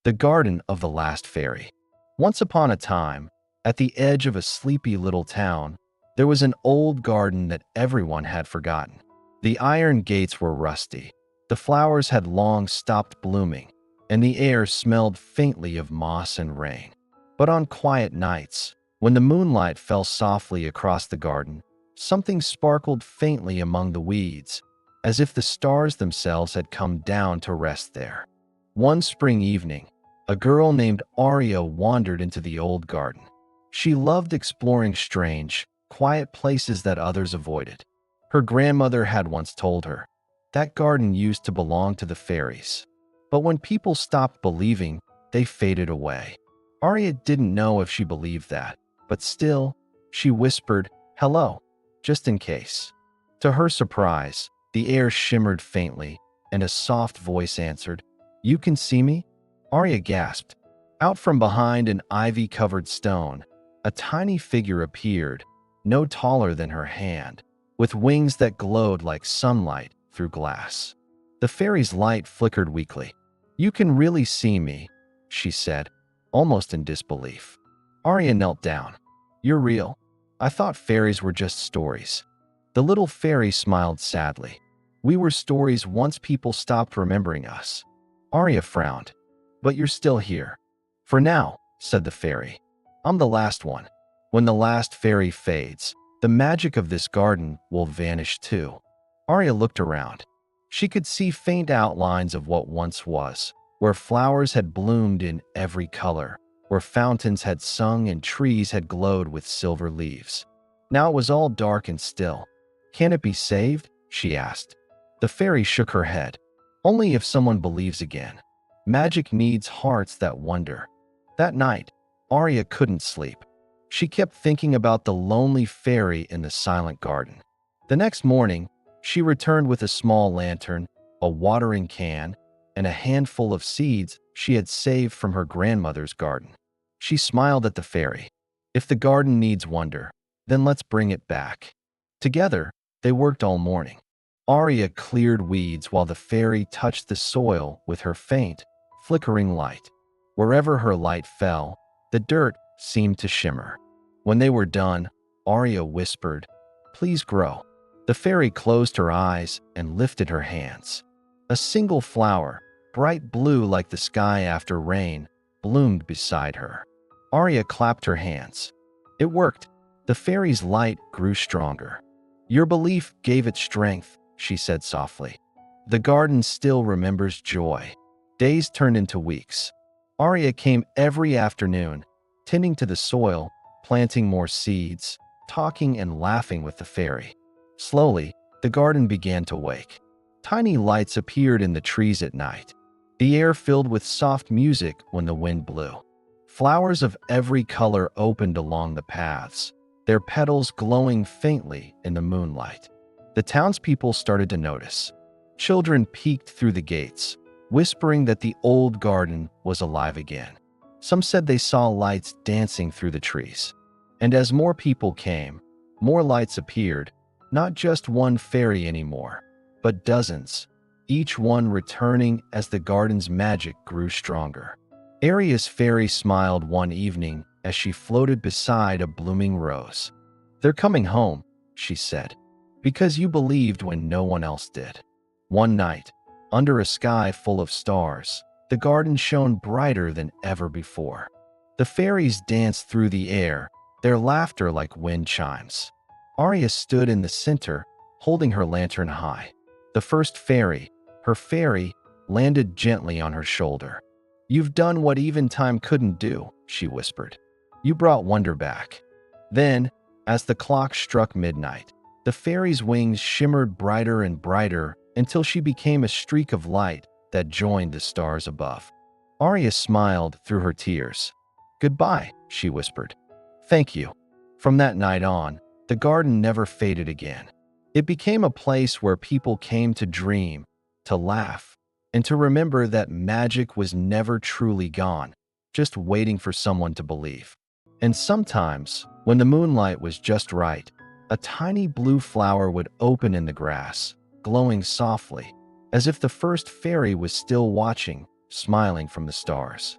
The Garden of the Last Fairy. Once upon a time, at the edge of a sleepy little town, there was an old garden that everyone had forgotten. The iron gates were rusty, the flowers had long stopped blooming, and the air smelled faintly of moss and rain. But on quiet nights, when the moonlight fell softly across the garden, something sparkled faintly among the weeds, as if the stars themselves had come down to rest there. One spring evening, a girl named Aria wandered into the old garden. She loved exploring strange, quiet places that others avoided. Her grandmother had once told her, that garden used to belong to the fairies. But when people stopped believing, they faded away. Aria didn't know if she believed that, but still, she whispered, "Hello," just in case. To her surprise, the air shimmered faintly, and a soft voice answered, "You can see me?" Aria gasped. Out from behind an ivy-covered stone, a tiny figure appeared, no taller than her hand, with wings that glowed like sunlight through glass. The fairy's light flickered weakly. "You can really see me," she said, almost in disbelief. Aria knelt down. "You're real. I thought fairies were just stories." The little fairy smiled sadly. "We were stories once people stopped remembering us." Aria frowned. "But you're still here." "For now," said the fairy. "I'm the last one. When the last fairy fades, the magic of this garden will vanish too." Aria looked around. She could see faint outlines of what once was, where flowers had bloomed in every color, where fountains had sung and trees had glowed with silver leaves. Now it was all dark and still. "Can it be saved?" she asked. The fairy shook her head. "Only if someone believes again. Magic needs hearts that wonder." That night, Aria couldn't sleep. She kept thinking about the lonely fairy in the silent garden. The next morning, she returned with a small lantern, a watering can, and a handful of seeds she had saved from her grandmother's garden. She smiled at the fairy. "If the garden needs wonder, then let's bring it back." Together, they worked all morning. Aria cleared weeds while the fairy touched the soil with her faint, flickering light. Wherever her light fell, the dirt seemed to shimmer. When they were done, Aria whispered, "Please grow." The fairy closed her eyes and lifted her hands. A single flower, bright blue like the sky after rain, bloomed beside her. Aria clapped her hands. It worked. The fairy's light grew stronger. "Your belief gave it strength," she said softly. "The garden still remembers joy." Days turned into weeks. Aria came every afternoon, tending to the soil, planting more seeds, talking and laughing with the fairy. Slowly, the garden began to wake. Tiny lights appeared in the trees at night. The air filled with soft music when the wind blew. Flowers of every color opened along the paths, their petals glowing faintly in the moonlight. The townspeople started to notice. Children peeked through the gates, whispering that the old garden was alive again. Some said they saw lights dancing through the trees. And as more people came, more lights appeared, not just one fairy anymore, but dozens, each one returning as the garden's magic grew stronger. Aria's fairy smiled one evening as she floated beside a blooming rose. "They're coming home," she said, "because you believed when no one else did." One night, under a sky full of stars, the garden shone brighter than ever before. The fairies danced through the air, their laughter like wind chimes. Aria stood in the center, holding her lantern high. The first fairy, her fairy, landed gently on her shoulder. "You've done what even time couldn't do," she whispered. "You brought wonder back." Then, as the clock struck midnight, the fairy's wings shimmered brighter and brighter until she became a streak of light that joined the stars above. Aria smiled through her tears. "Goodbye," she whispered. "Thank you." From that night on, the garden never faded again. It became a place where people came to dream, to laugh, and to remember that magic was never truly gone, just waiting for someone to believe. And sometimes, when the moonlight was just right, a tiny blue flower would open in the grass, glowing softly, as if the first fairy was still watching, smiling from the stars.